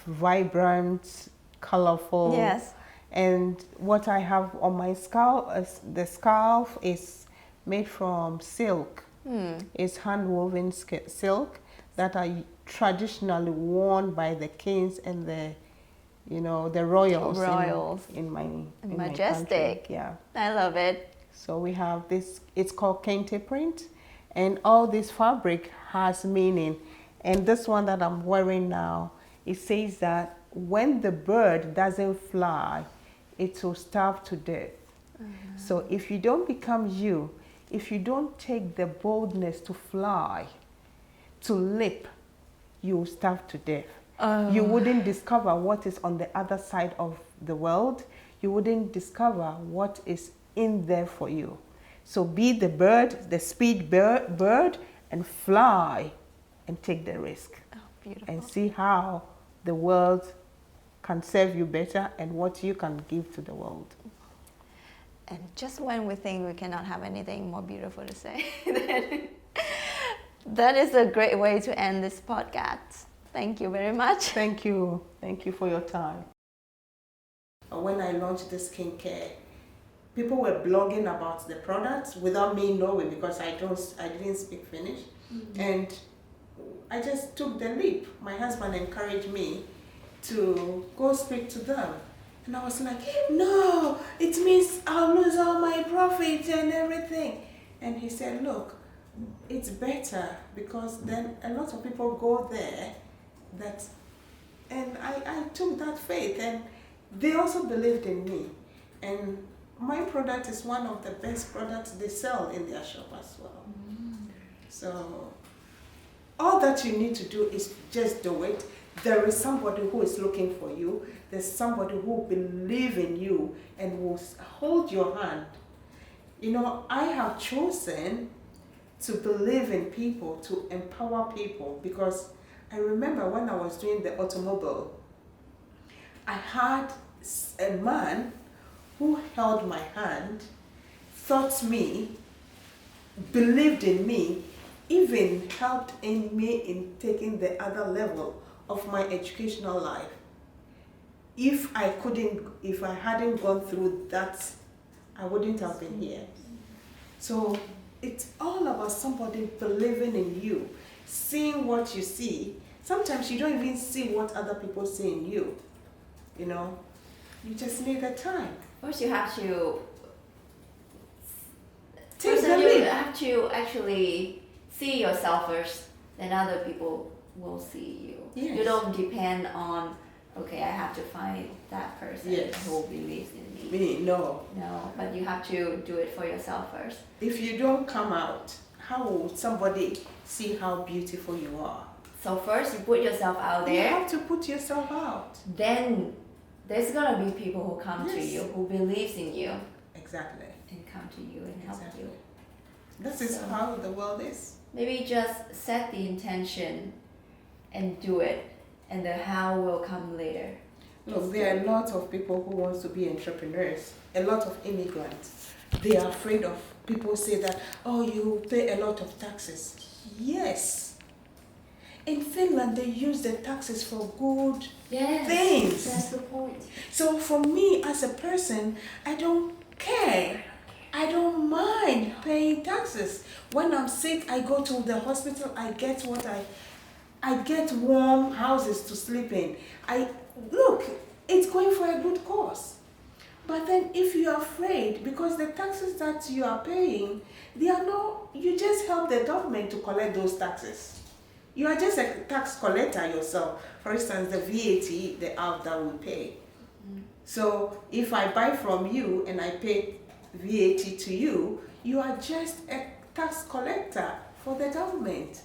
S2: vibrant, colorful.
S3: Yes.
S2: And what I have on my scarf, the scarf is made from silk. It's hand-woven silk that are traditionally worn by the kings and the royals. In my
S3: majestic.
S2: country. Yeah.
S3: I love it.
S2: So we have this, it's called kente print, and all this fabric has meaning. And this one that I'm wearing now, it says that when the bird doesn't fly, it will starve to death. So if you don't become you, if you don't take the boldness to fly, to leap, you will starve to death. You wouldn't discover what is on the other side of the world. You wouldn't discover what is in there for you. So be the bird, the speed bird, and fly and take the risk.
S3: Oh, beautiful.
S2: And see how the world can serve you better and what you can give to the world.
S3: And just when we think we cannot have anything more beautiful to say, that is a great way to end this podcast. Thank you very much.
S2: Thank you. Thank you for your time. When I launched the skincare, people were blogging about the products without me knowing, because I didn't speak Finnish. And I just took the leap. My husband encouraged me to go speak to them. And I was like, no, it means I'll lose all my profits and everything. And he said, look, it's better, because then a lot of people go there and I took that faith, and they also believed in me. And my product is one of the best products they sell in their shop as well. So all that you need to do is just do it. There is somebody who is looking for you. There's somebody who believes in you and will hold your hand. I have chosen to believe in people, to empower people, because I remember when I was doing the automobile, I had a man who held my hand, taught me, believed in me, even helped in me in taking the other level of my educational life. If I hadn't gone through that, I wouldn't have been here. So it's all about somebody believing in you, seeing what you see, Sometimes you don't even see what other people see in you. You know, you just need the time.
S1: First, you have to.
S2: Take the
S1: You
S2: leap.
S1: have to actually see yourself first, then other people will see you.
S2: Yes.
S1: You don't depend on, okay, I have to find that person
S2: Yes.
S1: who believes in me.
S2: Me, no.
S1: No, but you have to do it for yourself first.
S2: If you don't come out, how will somebody see how beautiful you are?
S1: So first, you put yourself out
S2: You
S1: there.
S2: have to put yourself out.
S1: Then there's gonna be people who come to
S2: Yes.
S1: you, who believes in you,
S2: Exactly.
S1: and come to you and help
S2: Exactly.
S1: you.
S2: This is
S1: So-
S2: how the world is.
S1: Maybe just set the intention and do it, and the how will come later.
S2: Look, there are a lot of people who want to be entrepreneurs, a lot of immigrants. They are afraid of people say that, oh, you pay a lot of taxes. Yes. In Finland, they use the taxes for good things.
S1: That's the point.
S2: So for me as a person, I don't care. I don't mind paying taxes. When I'm sick, I go to the hospital, I get I get warm houses to sleep in. Look, it's going for a good cause. But then if you're afraid, because the taxes that you are paying, you just help the government to collect those taxes. You are just a tax collector yourself. For instance, the VAT, the out that we pay. So if I buy from you and I pay VAT to you, you are just a tax collector for the government.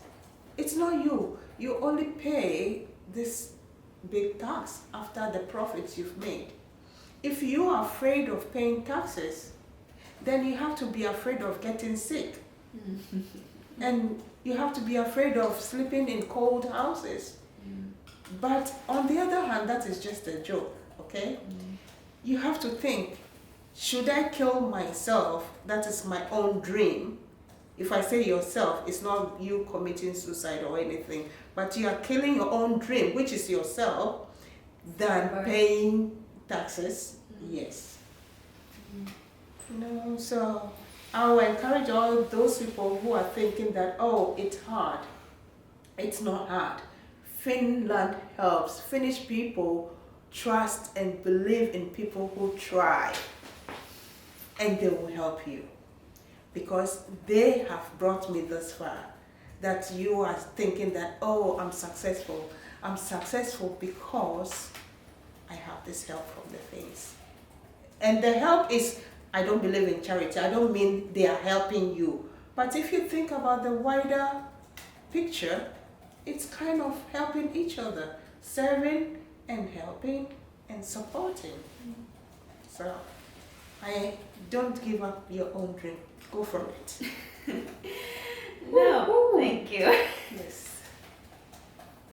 S2: It's not you. You only pay this big tax after the profits you've made. If you are afraid of paying taxes, then you have to be afraid of getting sick. And you have to be afraid of sleeping in cold houses. But on the other hand, that is just a joke, okay? You have to think, should I kill myself? That is my own dream. If I say yourself, it's not you committing suicide or anything, but you are killing your own dream, which is yourself, than paying taxes. Yes. No, so I will encourage all those people who are thinking that, oh, it's hard. It's not hard. Finland helps. Finnish people trust and believe in people who try, and they will help you, because they have brought me this far. That you are thinking that, oh, I'm successful. I'm successful because I have this help from the Finns. And the help is, I don't believe in charity. I don't mean they are helping you. But if you think about the wider picture, it's kind of helping each other, serving and helping and supporting. So don't give up your own dream. Go for it.
S1: No, thank you.
S2: Yes.